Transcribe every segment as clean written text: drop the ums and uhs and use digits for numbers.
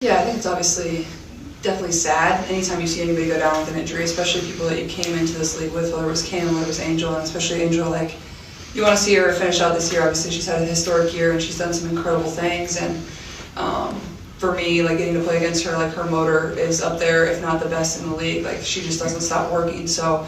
Yeah, I think it's obviously definitely sad anytime you see anybody go down with an injury, especially people that you came into this league with, whether it was Cam, whether it was Angel, and especially Angel. Like, you want to see her finish out this year. Obviously, she's had a historic year and she's done some incredible things. And for me, like, getting to play against her, like, her motor is up there, if not the best in the league. Like, she just doesn't stop working. So,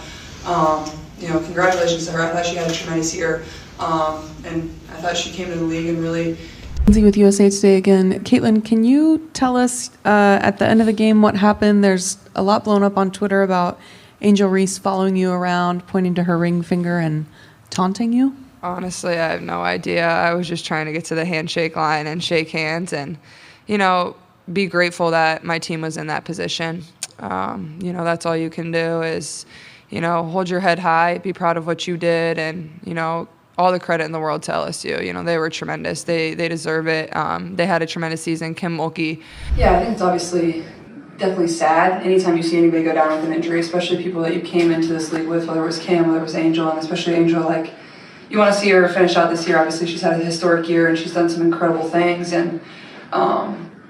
you know, congratulations to her. I thought she had a tremendous year, and I thought she came to the league and really. With USA Today again. Caitlin, can you tell us at the end of the game what happened? There's a lot blown up on Twitter about Angel Reese following you around, pointing to her ring finger and taunting you. Honestly, I have no idea. I was just trying to get to the handshake line and shake hands and, you know, be grateful that my team was in that position. You know, that's all you can do is, you know, hold your head high, be proud of what you did, and, you know, all the credit in the world to LSU. You know, they were tremendous. They deserve it. They had a tremendous season. Kim Mulkey. Yeah, I think it's obviously definitely sad anytime you see anybody go down with an injury, especially people that you came into this league with, whether it was Cam, whether it was Angel, and especially Angel. Like, you want to see her finish out this year. Obviously, she's had a historic year and she's done some incredible things. And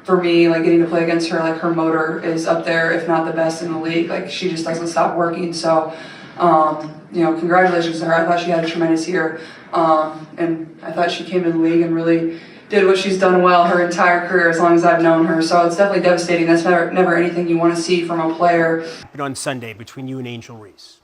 for me, like, getting to play against her, like, her motor is up there, if not the best in the league. Like, she just doesn't stop working. So, you know, congratulations to her. I thought she had a tremendous year, and I thought she came to the league and really did what she's done well her entire career as long as I've known her. So it's definitely devastating. That's never anything you want to see from a player. On Sunday between you and Angel Reese.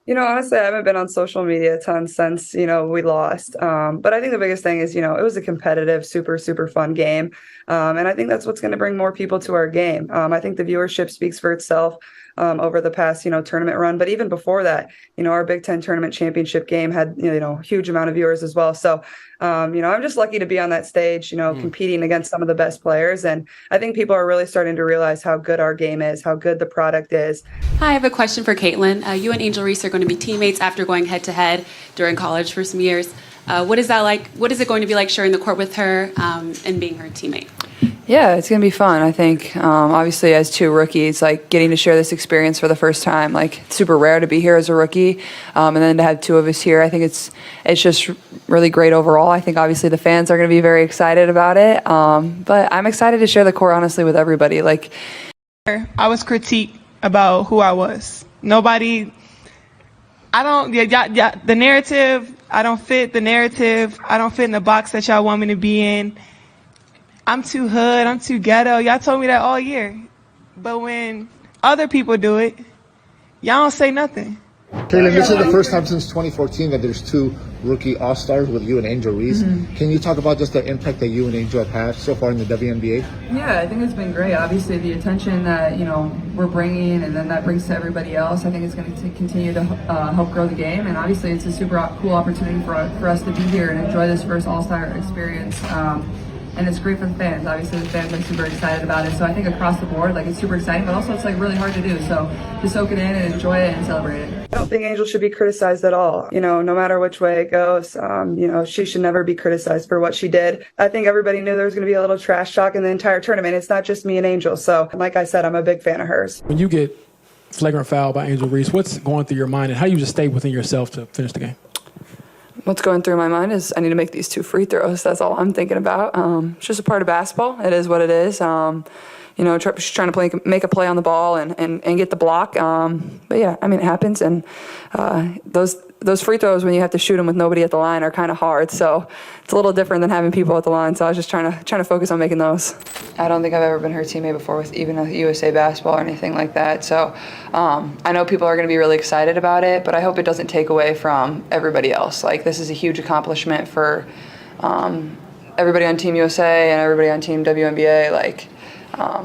You know, honestly, I haven't been on social media a ton since, you know, we lost. But I think the biggest thing is, you know, it was a competitive, super, super fun game. And I think that's what's going to bring more people to our game. I think the viewership speaks for itself over the past, you know, tournament run. But even before that, you know, our Big Ten tournament championship game had, you know, huge amount of viewers as well. So, you know, I'm just lucky to be on that stage, you know, competing against some of the best players. And I think people are really starting to realize how good our game is, how good the product is. Hi, I have a question for Caitlin. You and Angel Reese are going to be teammates after going head-to-head during college for some years. What is that like? What is it going to be like sharing the court with her and being her teammate? Yeah, it's going to be fun. I think, obviously, as two rookies, like, getting to share this experience for the first time, like, it's super rare to be here as a rookie, and then to have two of us here, I think it's just really great overall. I think, obviously, the fans are going to be very excited about it, but I'm excited to share the court, honestly, with everybody. Like, I was critiqued about who I was. Nobody, the narrative, I don't fit the narrative. I don't fit in the box that y'all want me to be in. I'm too hood, I'm too ghetto. Y'all told me that all year. But when other people do it, y'all don't say nothing. Caitlin, this is the first time since 2014 that there's two rookie All-Stars with you and Angel Reese. Can you talk about just the impact that you and Angel have had so far in the WNBA? yeah, I think it's been great. Obviously, the attention that, you know, we're bringing and then that brings to everybody else, I think it's going to continue to help grow the game. And obviously, it's a super cool opportunity for us to be here and enjoy this first All-Star experience. And it's great for the fans. Obviously, the fans are super excited about it. So I think across the board, like, it's super exciting, but also it's, like, really hard to do. So just soak it in and enjoy it and celebrate it. I don't think Angel should be criticized at all. You know, no matter which way it goes, you know, she should never be criticized for what she did. I think everybody knew there was going to be a little trash talk in the entire tournament. It's not just me and Angel. So like I said, I'm a big fan of hers. When you get flagrant foul by Angel Reese, what's going through your mind and how you just stay within yourself to finish the game? What's going through my mind is I need to make these 2 free throws. That's all I'm thinking about. It's just a part of basketball. It is what it is. You know, just trying to make a play on the ball and get the block. But yeah, I mean, it happens. And those free throws, when you have to shoot them with nobody at the line, are kind of hard. So it's a little different than having people at the line. So I was just trying to focus on making those. I don't think I've ever been her teammate before with even a USA basketball or anything like that. So I know people are going to be really excited about it, but I hope it doesn't take away from everybody else. Like, this is a huge accomplishment for everybody on Team USA and everybody on Team WNBA. Like,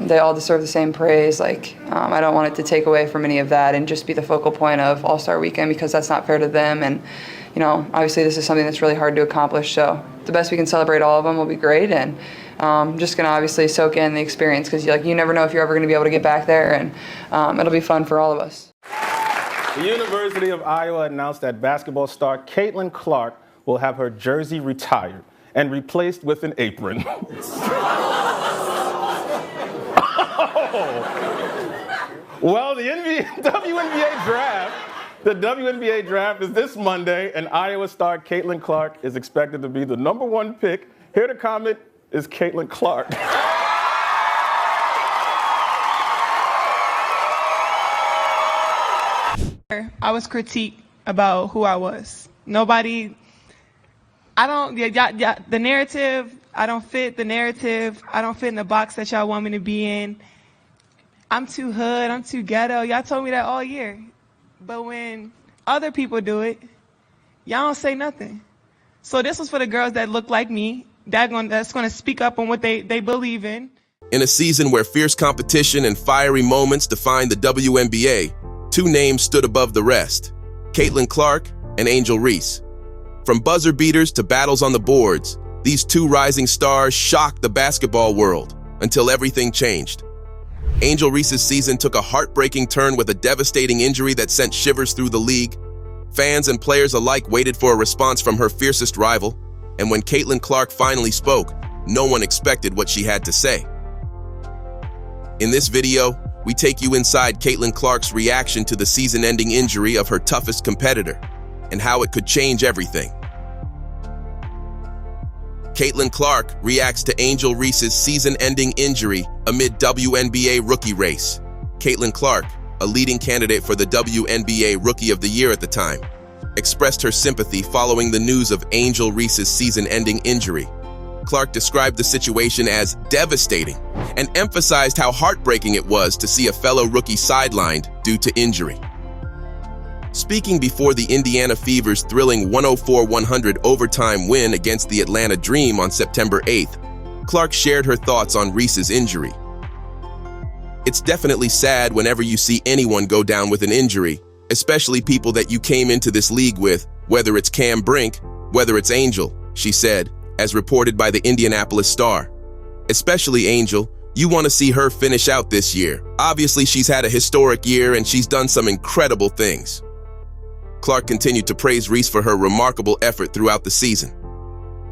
they all deserve the same praise. Like, I don't want it to take away from any of that and just be the focal point of All-Star Weekend, because that's not fair to them. And, you know, obviously this is something that's really hard to accomplish. So the best we can celebrate all of them will be great. And just going to obviously soak in the experience, because you never know if you're ever going to be able to get back there. And it'll be fun for all of us. The University of Iowa announced that basketball star Caitlin Clark will have her jersey retired and replaced with an apron. Well, the WNBA draft is this Monday, and Iowa star Caitlin Clark is expected to be the #1 pick. Here to comment is Caitlin Clark. I was critiqued about who I was. Nobody, the narrative, I don't fit the narrative. I don't fit in the box that y'all want me to be in. I'm too hood, I'm too ghetto. Y'all told me that all year. But when other people do it, y'all don't say nothing. So this was for the girls that look like me, that's going to speak up on what they believe in. In a season where fierce competition and fiery moments defined the WNBA, two names stood above the rest: Caitlin Clark and Angel Reese. From buzzer beaters to battles on the boards, these two rising stars shocked the basketball world until everything changed. Angel Reese's season took a heartbreaking turn with a devastating injury that sent shivers through the league. Fans and players alike waited for a response from her fiercest rival, and when Caitlin Clark finally spoke, no one expected what she had to say. In this video, we take you inside Caitlin Clark's reaction to the season-ending injury of her toughest competitor and how it could change everything. Caitlin Clark reacts to Angel Reese's season-ending injury amid WNBA rookie race. Caitlin Clark, a leading candidate for the WNBA Rookie of the Year at the time, expressed her sympathy following the news of Angel Reese's season-ending injury. Clark described the situation as devastating and emphasized how heartbreaking it was to see a fellow rookie sidelined due to injury. Speaking before the Indiana Fever's thrilling 104-100 overtime win against the Atlanta Dream on September 8th, Clark shared her thoughts on Reese's injury. "It's definitely sad whenever you see anyone go down with an injury, especially people that you came into this league with, whether it's Cam Brink, whether it's Angel," she said, as reported by the Indianapolis Star. "Especially Angel, you want to see her finish out this year. Obviously, she's had a historic year and she's done some incredible things." Clark continued to praise Reese for her remarkable effort throughout the season.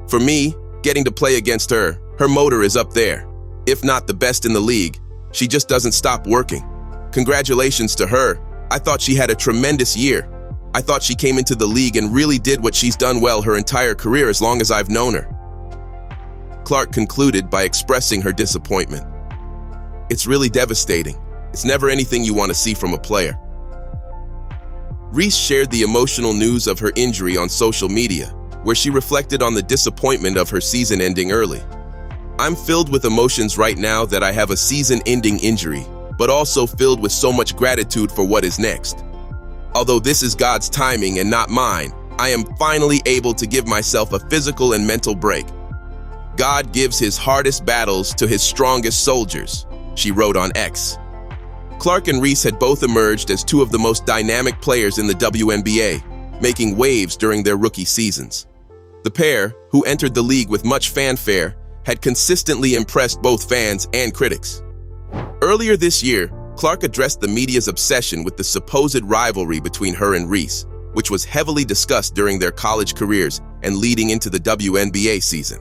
"For me, getting to play against her, her motor is up there. If not the best in the league, she just doesn't stop working. Congratulations to her. I thought she had a tremendous year. I thought she came into the league and really did what she's done well her entire career as long as I've known her." Clark concluded by expressing her disappointment. "It's really devastating. It's never anything you want to see from a player." Reese shared the emotional news of her injury on social media, where she reflected on the disappointment of her season ending early. "I'm filled with emotions right now that I have a season-ending injury, but also filled with so much gratitude for what is next. Although this is God's timing and not mine, I am finally able to give myself a physical and mental break. God gives his hardest battles to his strongest soldiers," she wrote on X. Clark and Reese had both emerged as two of the most dynamic players in the WNBA, making waves during their rookie seasons. The pair, who entered the league with much fanfare, had consistently impressed both fans and critics. Earlier this year, Clark addressed the media's obsession with the supposed rivalry between her and Reese, which was heavily discussed during their college careers and leading into the WNBA season.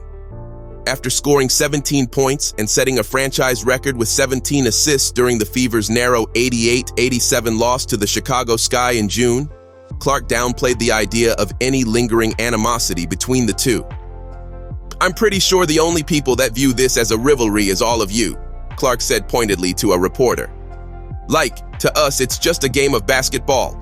After scoring 17 points and setting a franchise record with 17 assists during the Fever's narrow 88-87 loss to the Chicago Sky in June, Clark downplayed the idea of any lingering animosity between the two. "I'm pretty sure the only people that view this as a rivalry is all of you," Clark said pointedly to a reporter. "Like, to us, it's just a game of basketball."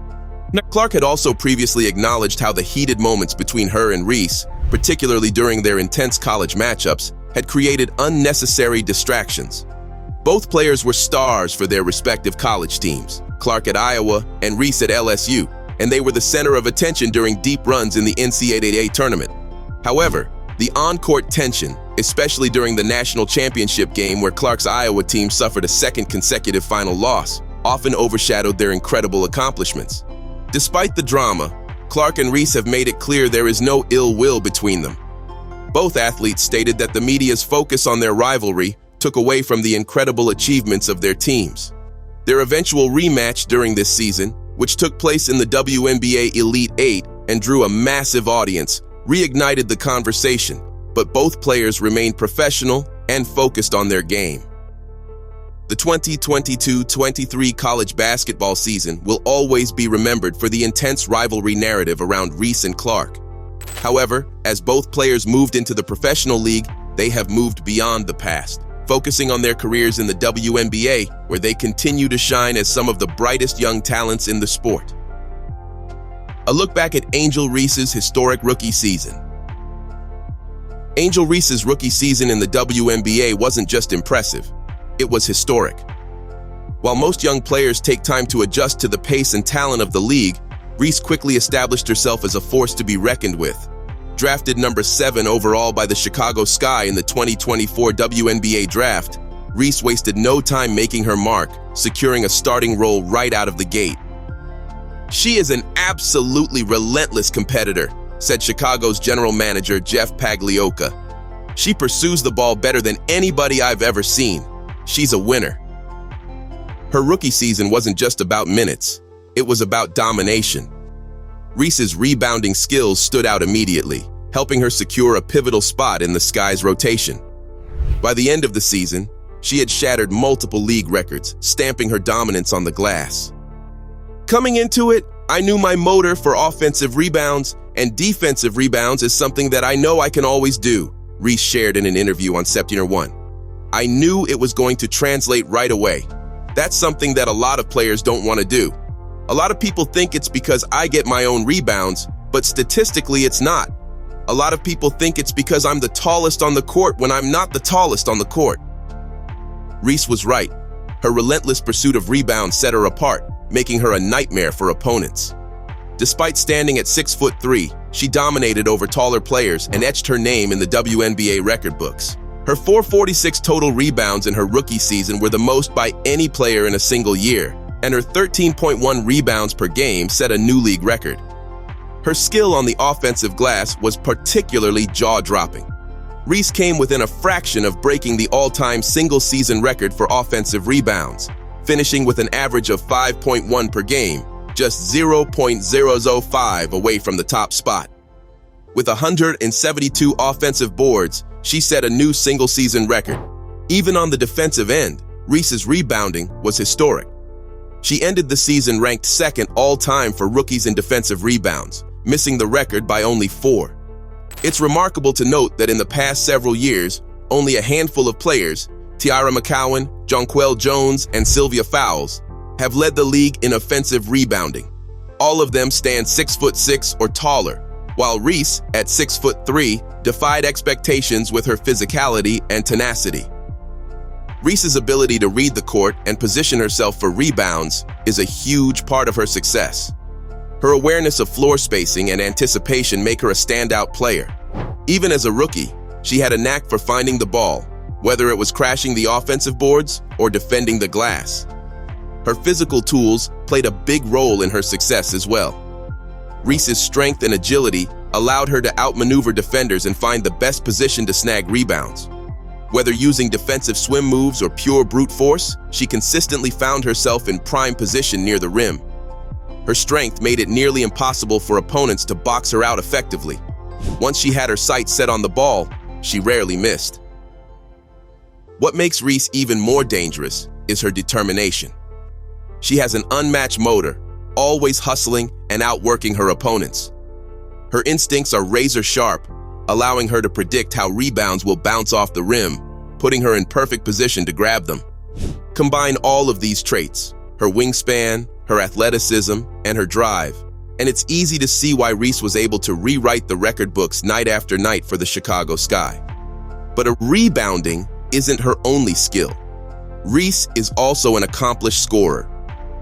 Clark had also previously acknowledged how the heated moments between her and Reese, particularly during their intense college matchups, had created unnecessary distractions. Both players were stars for their respective college teams, Clark at Iowa and Reese at LSU, and they were the center of attention during deep runs in the NCAA tournament. However, the on-court tension, especially during the national championship game where Clark's Iowa team suffered a second consecutive final loss, often overshadowed their incredible accomplishments. Despite the drama, Clark and Reese have made it clear there is no ill will between them. Both athletes stated that the media's focus on their rivalry took away from the incredible achievements of their teams. Their eventual rematch during this season, which took place in the WNBA Elite Eight and drew a massive audience, reignited the conversation, but both players remained professional and focused on their game. The 2022-23 college basketball season will always be remembered for the intense rivalry narrative around Reese and Clark. However, as both players moved into the professional league, they have moved beyond the past, focusing on their careers in the WNBA, where they continue to shine as some of the brightest young talents in the sport. A look back at Angel Reese's historic rookie season. Angel Reese's rookie season in the WNBA wasn't just impressive, it was historic. While most young players take time to adjust to the pace and talent of the league, Reese quickly established herself as a force to be reckoned with. Drafted number 7 overall by the Chicago Sky in the 2024 WNBA draft, Reese wasted no time making her mark, securing a starting role right out of the gate. "She is an absolutely relentless competitor," said Chicago's general manager Jeff Pagliocca. "She pursues the ball better than anybody I've ever seen. She's a winner." Her rookie season wasn't just about minutes, it was about domination. Reese's rebounding skills stood out immediately, helping her secure a pivotal spot in the Sky's rotation. By the end of the season, she had shattered multiple league records, stamping her dominance on the glass. "Coming into it, I knew my motor for offensive rebounds and defensive rebounds is something that I know I can always do," Reese shared in an interview on September 1. "I knew it was going to translate right away. That's something that a lot of players don't want to do. A lot of people think it's because I get my own rebounds, but statistically it's not. A lot of people think it's because I'm the tallest on the court when I'm not the tallest on the court." Reese was right. Her relentless pursuit of rebounds set her apart, making her a nightmare for opponents. Despite standing at 6'3", she dominated over taller players and etched her name in the WNBA record books. Her 446 total rebounds in her rookie season were the most by any player in a single year, and her 13.1 rebounds per game set a new league record. Her skill on the offensive glass was particularly jaw-dropping. Reese came within a fraction of breaking the all-time single-season record for offensive rebounds, finishing with an average of 5.1 per game, just 0.005 away from the top spot. With 172 offensive boards, she set a new single-season record. Even on the defensive end, Reese's rebounding was historic. She ended the season ranked second all-time for rookies in defensive rebounds, missing the record by only 4. It's remarkable to note that in the past several years, only a handful of players, Tiara McCowan, Jonquel Jones, and Sylvia Fowles, have led the league in offensive rebounding. All of them stand 6'6" or taller, while Reese, at 6'3", defied expectations with her physicality and tenacity. Reese's ability to read the court and position herself for rebounds is a huge part of her success. Her awareness of floor spacing and anticipation make her a standout player. Even as a rookie, she had a knack for finding the ball, whether it was crashing the offensive boards or defending the glass. Her physical tools played a big role in her success as well. Reese's strength and agility allowed her to outmaneuver defenders and find the best position to snag rebounds. Whether using defensive swim moves or pure brute force, she consistently found herself in prime position near the rim. Her strength made it nearly impossible for opponents to box her out effectively. Once she had her sights set on the ball, she rarely missed. What makes Reese even more dangerous is her determination. She has an unmatched motor, always hustling and outworking her opponents. Her instincts are razor sharp, allowing her to predict how rebounds will bounce off the rim, putting her in perfect position to grab them. Combine all of these traits, her wingspan, her athleticism, and her drive, and it's easy to see why Reese was able to rewrite the record books night after night for the Chicago Sky. But a rebounding isn't her only skill. Reese is also an accomplished scorer.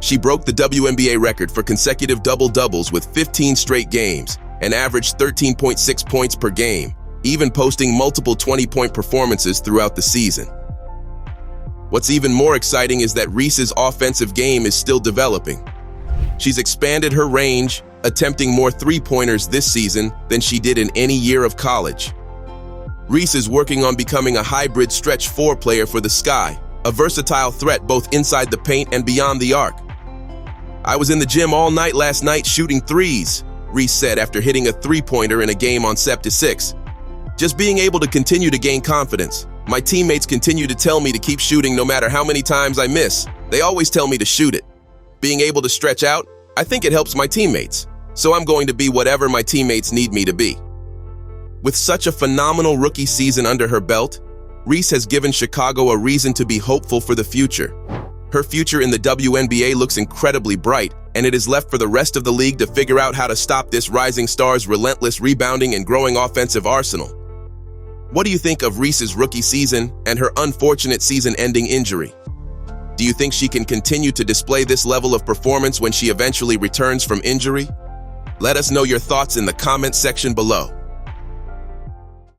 She broke the WNBA record for consecutive double-doubles with 15 straight games and averaged 13.6 points per game, even posting multiple 20-point performances throughout the season. What's even more exciting is that Reese's offensive game is still developing. She's expanded her range, attempting more three-pointers this season than she did in any year of college. Reese is working on becoming a hybrid stretch 4 player for the Sky, a versatile threat both inside the paint and beyond the arc. "I was in the gym all night last night shooting threes," Reese said after hitting a three-pointer in a game on September 6. "Just being able to continue to gain confidence. My teammates continue to tell me to keep shooting no matter how many times I miss. They always tell me to shoot it. Being able to stretch out, I think it helps my teammates. So I'm going to be whatever my teammates need me to be." With such a phenomenal rookie season under her belt, Reese has given Chicago a reason to be hopeful for the future. Her future in the WNBA looks incredibly bright, and it is left for the rest of the league to figure out how to stop this rising star's relentless rebounding and growing offensive arsenal. What do you think of Reese's rookie season and her unfortunate season-ending injury? Do you think she can continue to display this level of performance when she eventually returns from injury? Let us know your thoughts in the comments section below.